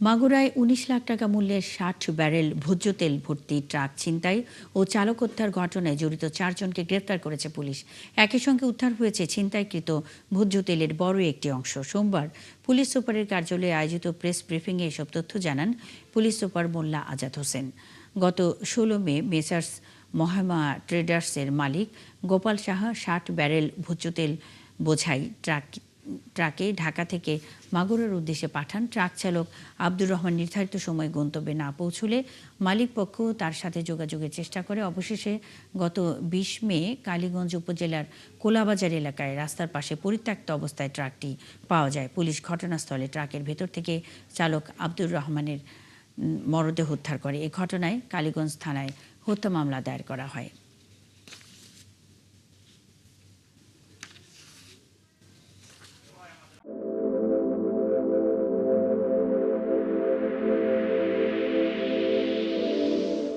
মাগুরায় ১৯ লাখ টাকা মূল্যের ৬০ ব্যারেল ভোজ্য তেল ভর্তি ট্রাক ছিনতাই ও চালক হত্যার ঘটনায় জড়িত ৪ জনকে গ্রেপ্তার করেছে পুলিশ। একই সঙ্গে উদ্ধার হয়েছে ছিনতাইকৃত ভোজ্য তেলের বড় একটি অংশ। সোমবার পুলিশ সুপারের কার্যালয়ে আয়োজিত প্রেস ব্রিফিংয়ে এসব তথ্য জানান পুলিশ সুপার মোল্লা আজাদ হোসেন। গত ১৬ মে মেসার্স মহামা ট্রেডার্সের মালিক গোপাল সাহা ৬০ ব্যারেল ভোজ্য তেল বোঝাই ট্রাকে ঢাকা থেকে মাগুরার উদ্দেশ্যে পাঠান। ট্রাক চালক আব্দুর রহমান নির্ধারিত সময়ে গন্তব্যে না পৌঁছলে মালিকপক্ষ তার সাথে যোগাযোগের চেষ্টা করে। অবশেষে গত ২০ মে কালীগঞ্জ উপজেলার কোলাবাজার এলাকায় রাস্তার পাশে পরিত্যক্ত অবস্থায় ট্রাকটি পাওয়া যায়। পুলিশ ঘটনাস্থলে ট্রাকের ভেতর থেকে চালক আব্দুর রহমানের মরদেহ উদ্ধার করে। এ ঘটনায় কালীগঞ্জ থানায় হত্যা মামলা দায়ের করা হয়।